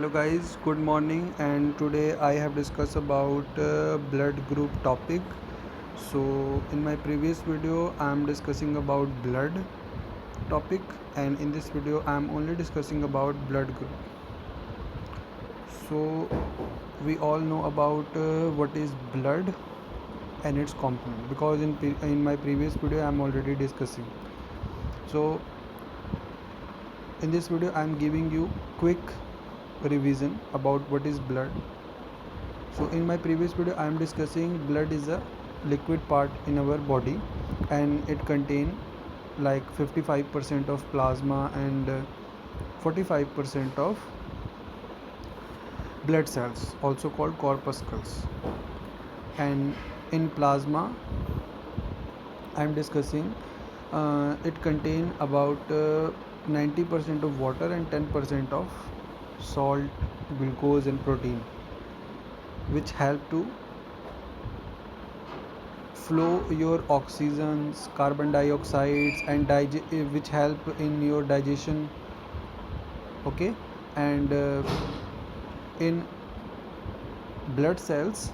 Hello guys, good morning, and today I have discussed about blood group topic. So in my previous video I am discussing about blood topic, and in this video I am only discussing about blood group. So we all know about what is blood and its component, because in my previous video I am already discussing. So in this video I am giving you quick revision about what is blood. So in my previous video I am discussing blood is a liquid part in our body, and it contain like 55% of plasma and 45% of blood cells, also called corpuscles. And in plasma I am discussing it contain about 90% of water and 10% of salt, glucose and protein, which help to flow your oxygens, carbon dioxides, and which help in your digestion. Okay, and in blood cells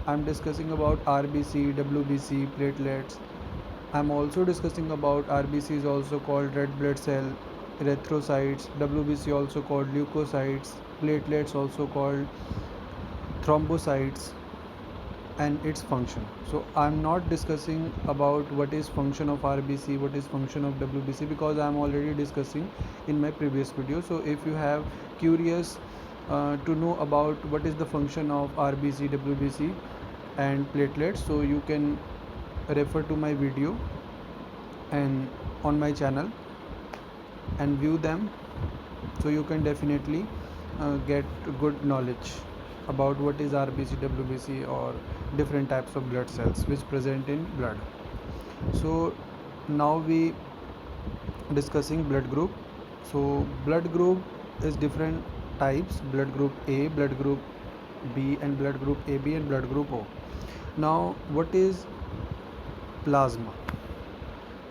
I'm discussing about RBC, WBC, platelets. I'm also discussing about RBC is also called red blood cell, erythrocytes, WBC also called leukocytes, platelets also called thrombocytes, and its function. So I'm not discussing about what is function of RBC, what is function of WBC, because I'm already discussing in my previous video. So if you have curious to know about what is the function of RBC, WBC and platelets, so you can refer to my video and on my channel and view them, so you can definitely get good knowledge about what is RBC, WBC, or different types of blood cells which present in blood. So now we discussing blood group. So blood group is different types: blood group A, blood group B, and blood group AB, and blood group O. Now what is plasma?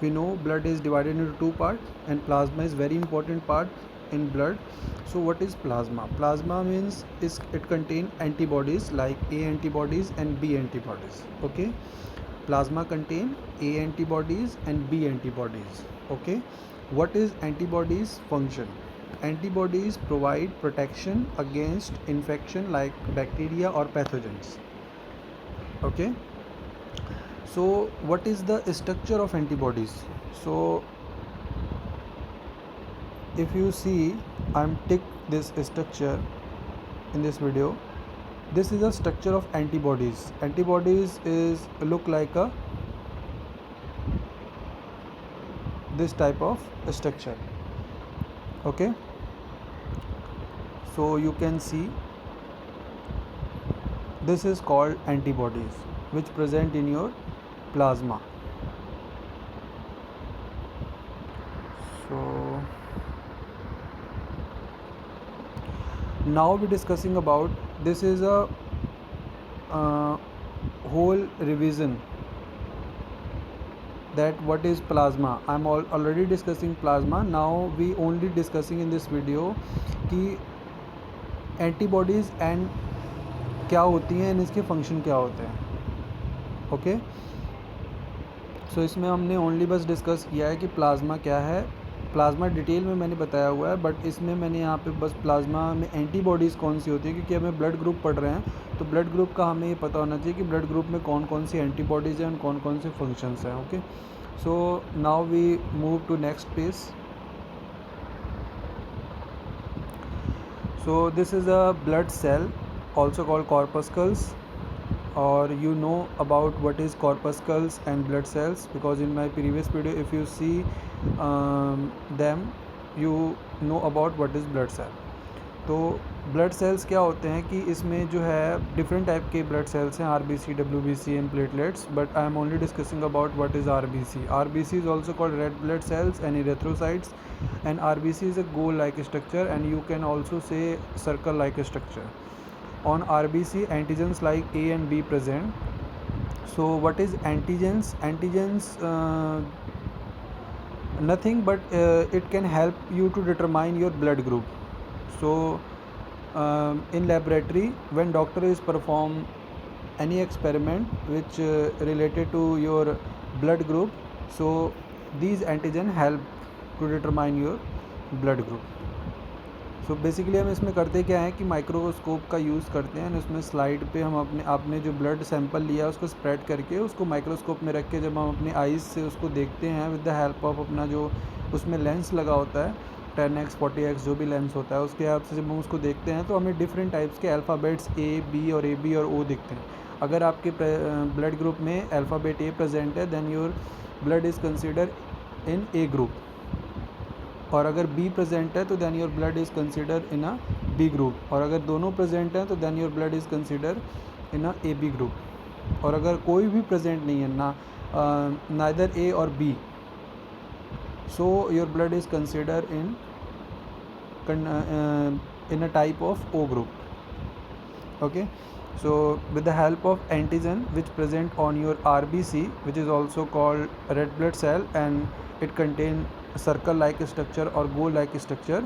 We know blood is divided into two parts, and plasma is very important part in blood. So what is plasma? Plasma means it contain antibodies like A antibodies and B antibodies. Okay, plasma contain A antibodies and B antibodies. Okay, what is antibodies function? Antibodies provide protection against infection like bacteria or pathogens. Okay, so what is the structure of antibodies? So if you see, I'm tick this structure in this video. This is a structure of antibodies. Antibodies is look like a this type of structure. Okay, so you can see this is called antibodies, which present in your plasma. So now we're discussing about, this is a whole revision that what is plasma. I'm already discussing plasma. Now we only discussing in this video कि antibodies and क्या होती हैं and इसके function क्या होते हैं. Okay, सो इसमें हमने ओनली बस डिस्कस किया है कि प्लाज्मा क्या है. प्लाज्मा डिटेल में मैंने बताया हुआ है, बट इसमें मैंने यहाँ पे बस प्लाज्मा में एंटीबॉडीज़ कौन सी होती है, क्योंकि हमें ब्लड ग्रुप पढ़ रहे हैं तो ब्लड ग्रुप का हमें ये पता होना चाहिए कि ब्लड ग्रुप में कौन कौन सी एंटीबॉडीज़ हैं और कौन कौन से फंक्शंस हैं. Okay, so now we move to next page. So this is a blood cell, also called corpuscles, or you know about what is corpuscles and blood cells, because in my previous video if you see them, you know about what is blood cell. तो blood cells क्या होते हैं कि इसमें जो है different type के blood cells हैं, RBC, WBC and platelets, but I am only discussing about what is RBC. RBC is also called red blood cells and erythrocytes, and RBC is a goal like structure, and you can also say circle like structure. On RBC, antigens like A and B present. So what is antigens? Antigens nothing but it can help you to determine your blood group. So in laboratory when doctor is perform any experiment which related to your blood group, so these antigen help to determine your blood group. So basically हम इसमें करते क्या है कि microscope का use करते हैं, उसमें स्लाइड पे हम आपने जो ब्लड सैंपल लिया उसको स्प्रेड करके उसको माइक्रोस्कोप में रख के जब हम अपनी आइज़ से उसको देखते हैं विद द हेल्प ऑफ अपना जो उसमें लेंस लगा होता है 10x 40x जो भी लेंस होता है उसके हेल्प से जब हम उसको देखते हैं तो हमें डिफरेंट टाइप्स के अल्फ़ाबेट्स ए बी और ओ दिखते हैं। अगर आपके ब्लड ग्रुप में अल्फ़ाबेट ए प्रेजेंट है then your blood is consider in A group, और अगर बी प्रेजेंट है तो then your blood is consider in a B group, और अगर दोनों प्रेजेंट हैं तो then your blood is consider in a A B group, और अगर कोई भी प्रेजेंट नहीं है ना नाइदर ए और B, so your blood is considered in a type of O group. Okay, so with the help of antigen which present on your RBC, which is also called red blood cell, and it contain circle like structure or goal like structure,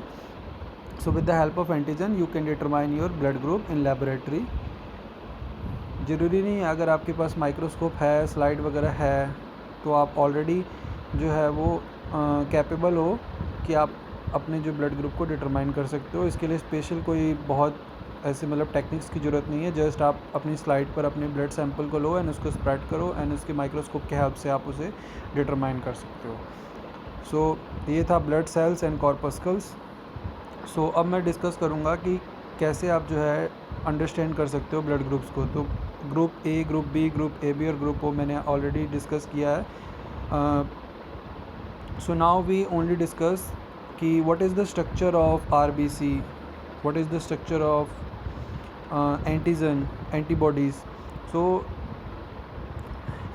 so with the help of antigen you can determine your blood group in laboratory. ज़रूरी नहीं है अगर आपके पास microscope है slide वगैरह है तो आप ऑलरेडी जो है वो कैपेबल हो कि आप अपने जो ब्लड ग्रुप को डिटरमाइन कर सकते हो। इसके लिए स्पेशल कोई बहुत ऐसे मतलब टेक्निक्स की ज़रूरत नहीं है, जस्ट आप अपनी स्लाइड पर अपने ब्लड सैंपल को लो एंड उसको स्प्रेड करो एंड उसके माइक्रोस्कोप के हेल्प से आप उसे डिटरमाइन कर सकते हो। सो ये था ब्लड सेल्स एंड कॉर्पस्कल्स। सो अब मैं डिस्कस करूँगा कि कैसे आप जो है अंडरस्टैंड कर सकते हो ब्लड ग्रुप्स को। तो group A, group B, group A B और ग्रुप ओ मैंने ऑलरेडी डिस्कस किया है। So now we only discuss कि what is the structure of RBC, what is the structure of antigen antibodies. So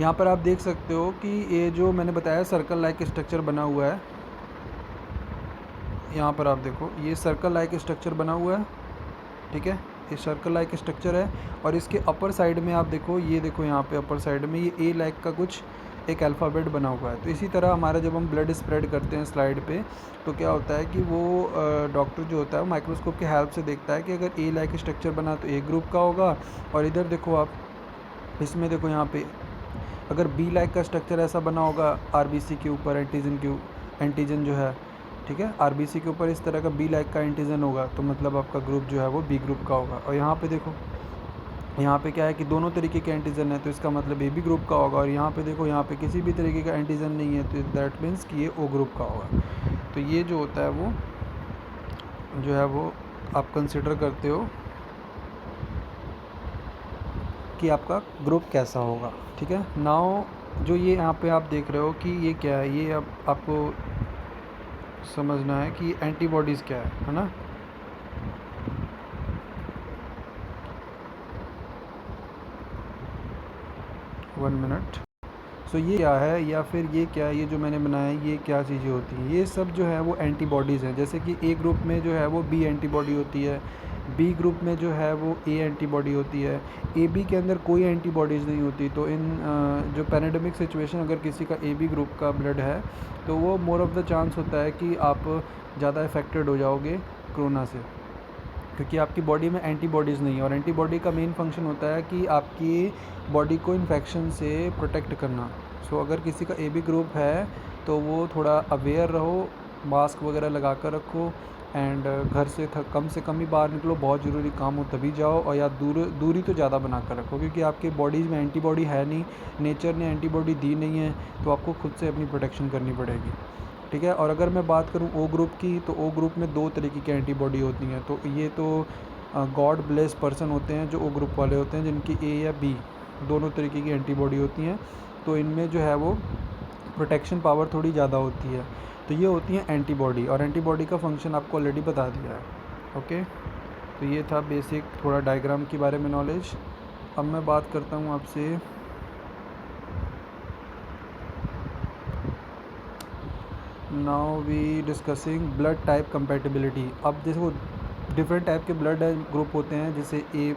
यहाँ पर आप देख सकते हो कि ये जो मैंने बताया सर्कल लाइक स्ट्रक्चर बना हुआ है, यहाँ पर आप देखो ये सर्कल लाइक स्ट्रक्चर बना हुआ है, ठीक है, ये सर्कल लाइक स्ट्रक्चर है। और इसके अपर साइड में आप देखो, ये देखो यहाँ पे अपर साइड में ये ए लाइक का कुछ एक अल्फ़ाबेट बना हुआ है। तो इसी तरह हमारा जब हम ब्लड स्प्रेड करते हैं स्लाइड पे तो क्या होता है कि वो डॉक्टर जो होता है वो माइक्रोस्कोप के हेल्प से देखता है कि अगर ए लाइक स्ट्रक्चर बना तो ए ग्रुप का होगा, और इधर देखो आप इसमें देखो यहाँ पे अगर बी लाइक का स्ट्रक्चर ऐसा बना होगा आरबीसी के ऊपर एंटीजन जो है, ठीक है, आरबीसी के ऊपर इस तरह का बी लाइक का एंटीजन होगा तो मतलब आपका ग्रुप जो है वो बी ग्रुप का होगा। और यहाँ पे देखो यहाँ पे क्या है कि दोनों तरीके के एंटीजन है तो इसका मतलब ए बी ग्रुप का होगा, और यहाँ पे देखो यहाँ पे किसी भी तरीके का एंटीजन नहीं है तो दैट मीन्स कि ये ओ ग्रुप का होगा। तो ये जो होता है वो जो है वो आप कंसिडर करते हो कि आपका ग्रुप कैसा होगा, ठीक है। नाउ जो ये यहाँ पे आप देख रहे हो कि ये क्या है, ये अब आपको समझना है कि एंटीबॉडीज़ क्या है ना। One minute. सो ये क्या है या फिर ये क्या है, ये जो मैंने बनाया है ये क्या चीज़ें होती हैं, ये सब जो है वो एंटीबॉडीज़ हैं। जैसे कि ए ग्रुप में जो है वो बी एंटीबॉडी होती है, बी ग्रुप में जो है वो ए एंटीबॉडी होती है, ए बी के अंदर कोई एंटीबॉडीज़ नहीं होती। तो इन जो पैराडेमिक सिचुएशन अगर किसी का ए बी ग्रुप का ब्लड है तो वो मोर ऑफ़ द चांस होता है कि आप ज़्यादा अफेक्टेड हो जाओगे कोरोना से, क्योंकि आपकी बॉडी में एंटीबॉडीज़ नहीं है। और एंटीबॉडी का मेन फंक्शन होता है कि आपकी बॉडी को इन्फेक्शन से प्रोटेक्ट करना। सो अगर किसी का ए बी ग्रुप है तो वो थोड़ा अवेयर रहो, मास्क वगैरह लगा कर रखो एंड घर से कम ही बाहर निकलो, बहुत ज़रूरी काम हो तभी जाओ, और या दूरी तो ज़्यादा बना कर रखो क्योंकि आपके बॉडीज़ में एंटीबॉडी है नहीं, नेचर ने एंटीबॉडी दी नहीं है, तो आपको खुद से अपनी प्रोटेक्शन करनी पड़ेगी, ठीक है। और अगर मैं बात करूं ओ ग्रुप की तो ओ ग्रुप में दो तरीके की एंटीबॉडी होती हैं। तो ये तो गॉड ब्लेस पर्सन होते हैं जो ओ ग्रुप वाले होते हैं, जिनकी ए या बी दोनों तरीके की एंटीबॉडी होती हैं। तो इनमें जो है वो प्रोटेक्शन पावर थोड़ी ज़्यादा होती है। तो ये होती हैं एंटीबॉडी, और एंटीबॉडी का फंक्शन आपको ऑलरेडी बता दिया है। ओके, तो ये था बेसिक थोड़ा डायग्राम के बारे में नॉलेज। अब मैं बात करता हूँ आपसे now we discussing blood type compatibility. अब देखो डिफरेंट टाइप के ब्लड ग्रुप होते हैं, जैसे ए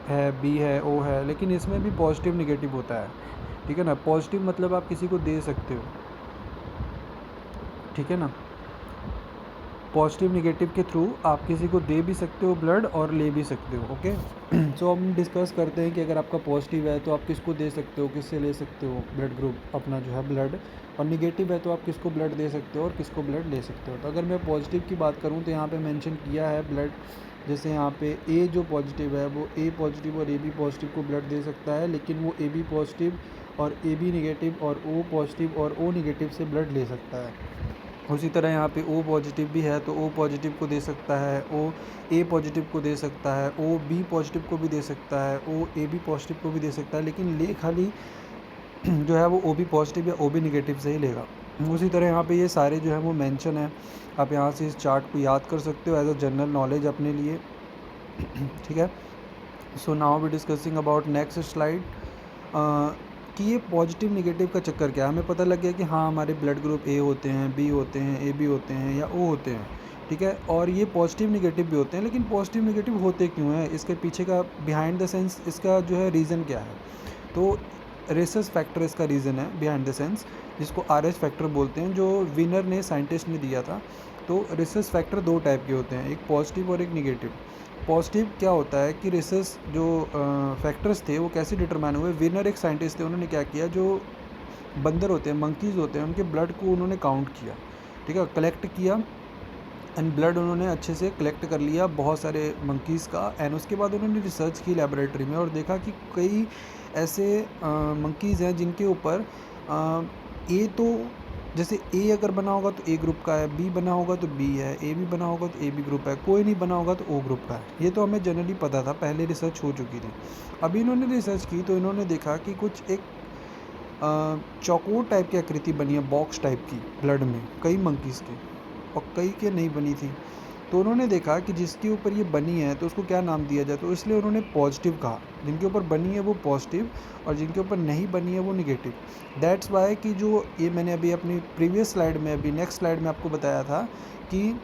है, बी है, ओ है, लेकिन इसमें भी पॉजिटिव निगेटिव होता है, ठीक है ना। पॉजिटिव मतलब आप किसी को दे सकते हो, ठीक है ना, पॉजिटिव निगेटिव के थ्रू आप किसी को दे भी सकते हो ब्लड और ले भी सकते हो। ओके, सो हम डिस्कस करते हैं कि अगर आपका पॉजिटिव है तो आप किसको दे सकते हो, किससे ले सकते हो ब्लड ग्रुप अपना जो है ब्लड, और निगेटिव है तो आप किसको ब्लड दे सकते हो और किसको ब्लड ले सकते हो। तो अगर मैं पॉजिटिव की बात करूँ तो यहाँ पे मेंशन किया है ब्लड, जैसे यहाँ पे ए जो पॉजिटिव है वो ए पॉजिटिव और ए बी पॉजिटिव को ब्लड दे सकता है, लेकिन वो ए बी पॉजिटिव और ए बी निगेटिव और ओ पॉजिटिव और ओ निगेटिव से ब्लड ले सकता है। उसी तरह यहाँ पे ओ पॉजिटिव भी है तो ओ पॉजिटिव को दे सकता है, ओ ए पॉजिटिव को दे सकता है, ओ बी पॉजिटिव को भी दे सकता है, ओ ए बी पॉजिटिव को भी दे सकता है, लेकिन ले खाली जो है वो ओ बी पॉजिटिव या ओ बी निगेटिव से ही लेगा। उसी तरह यहाँ पे ये सारे जो है वो मेंशन है, आप यहाँ से इस चार्ट को याद कर सकते हो एज अ जनरल नॉलेज अपने लिए। ठीक है, so now we discussing about next slide कि ये पॉजिटिव निगेटिव का चक्कर क्या है। हमें पता लग गया कि हाँ हमारे ब्लड ग्रुप ए होते हैं, बी होते हैं, ए बी होते हैं या ओ होते हैं। ठीक है, और ये पॉजिटिव निगेटिव भी होते हैं, लेकिन पॉजिटिव निगेटिव होते क्यों हैं, इसके पीछे का बिहाइंड द सेंस इसका जो है रीज़न क्या है। तो रेसस फैक्टर इसका रीज़न है बिहाइंड द सेंस, जिसको आर एस फैक्टर बोलते हैं, जो विनर ने साइंटिस्ट ने दिया था। तो रेसस फैक्टर दो टाइप के होते हैं, एक पॉजिटिव और एक निगेटिव। पॉजिटिव क्या होता है कि रेसस जो फैक्टर्स थे वो कैसे डिटरमाइन हुए, विनर एक साइंटिस्ट थे, उन्होंने क्या किया, जो बंदर होते हैं, मंकीज़ होते हैं, उनके ब्लड को उन्होंने काउंट किया। ठीक है, कलेक्ट किया एंड ब्लड उन्होंने अच्छे से कलेक्ट कर लिया बहुत सारे मंकीज़ का, एंड उसके बाद उन्होंने रिसर्च की लेबोरेटरी में और देखा कि कई ऐसे मंकीज़ हैं जिनके ऊपर ए तो जैसे ए अगर बना होगा तो ए ग्रुप का है, बी बना होगा तो बी है, ए बी बना होगा तो ए बी ग्रुप है, कोई नहीं बना होगा तो ओ ग्रुप का है। ये तो हमें जनरली पता था, पहले रिसर्च हो चुकी थी। अभी इन्होंने रिसर्च की तो इन्होंने देखा कि कुछ एक चौकोर टाइप की आकृति बनी है, बॉक्स टाइप की ब्लड में कई मंकीज़ के, और कई के नहीं बनी थी। तो उन्होंने देखा कि जिसके ऊपर ये बनी है तो उसको क्या नाम दिया जाए, तो इसलिए उन्होंने पॉजिटिव कहा। जिनके ऊपर बनी है वो पॉजिटिव और जिनके ऊपर नहीं बनी है वो निगेटिव। दैट्स वाई कि जो ये मैंने अभी अपनी प्रीवियस स्लाइड में, अभी नेक्स्ट स्लाइड में आपको बताया था कि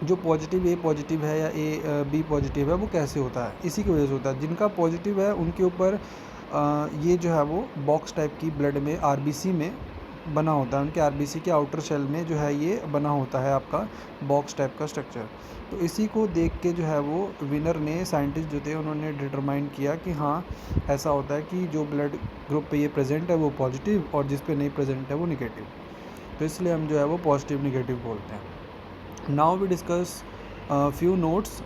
जो पॉजिटिव ए पॉजिटिव है या ए बी पॉजिटिव है वो कैसे होता है, इसी की वजह से होता है। जिनका पॉजिटिव है उनके ऊपर ये जो है वो बॉक्स टाइप की ब्लड में आरबीसी में बना होता है, उनके आरबीसी के आउटर शेल में जो है ये बना होता है आपका बॉक्स टाइप का स्ट्रक्चर। तो इसी को देख के जो है वो विनर ने, साइंटिस्ट जो थे, उन्होंने डिटरमाइन किया कि हाँ ऐसा होता है कि जो ब्लड ग्रुप पे ये प्रेजेंट है वो पॉजिटिव और जिस पे नहीं प्रेजेंट है वो निगेटिव। तो इसलिए हम जो है वो पॉजिटिव निगेटिव बोलते हैं। Now we discuss few notes.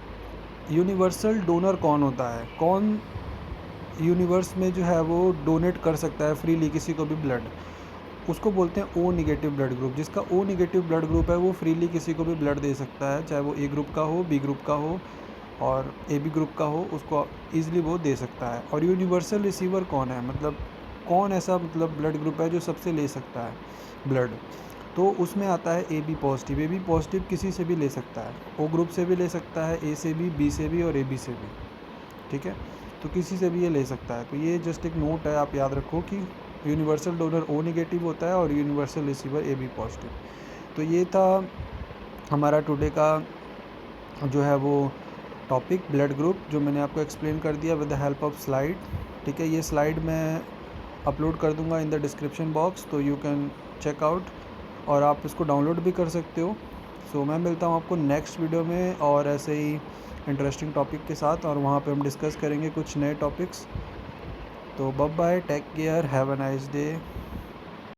Universal donor कौन होता है, कौन यूनिवर्स में जो है वो डोनेट कर सकता है फ्रीली किसी को भी ब्लड, उसको बोलते हैं ओ निगेटिव ब्लड ग्रुप। जिसका ओ निगेटिव ब्लड ग्रुप है वो फ्रीली किसी को भी ब्लड दे सकता है, चाहे वो ए ग्रुप का हो, बी ग्रुप का हो और ए बी ग्रुप का हो, उसको ईजिली वो दे सकता है। और यूनिवर्सल रिसीवर कौन है, मतलब कौन ऐसा मतलब ब्लड ग्रुप है जो सबसे ले सकता है ब्लड, तो उसमें आता है A B positive. A B positive किसी से भी ले सकता है, ओ ग्रुप से भी ले सकता है, ए से भी, बी से भी और ए बी से भी। ठीक है, तो किसी से भी ये ले सकता है। तो ये जस्ट एक नोट है, आप याद रखो कि यूनिवर्सल डोनर ओ नेगेटिव होता है और universal receiver A B positive. तो ये था हमारा टुडे का जो है वो टॉपिक ब्लड ग्रुप, जो मैंने आपको एक्सप्लेन कर दिया with the help of slide. ठीक है, ये स्लाइड मैं अपलोड कर दूंगा इन द डिस्क्रिप्शन बॉक्स, तो यू कैन चेक आउट और आप इसको डाउनलोड भी कर सकते हो। सो मैं मिलता हूँ आपको नेक्स्ट वीडियो में और ऐसे ही इंटरेस्टिंग टॉपिक के साथ, और वहाँ पे हम डिस्कस करेंगे कुछ नए टॉपिक्स। तो bye bye, take care, have a nice day.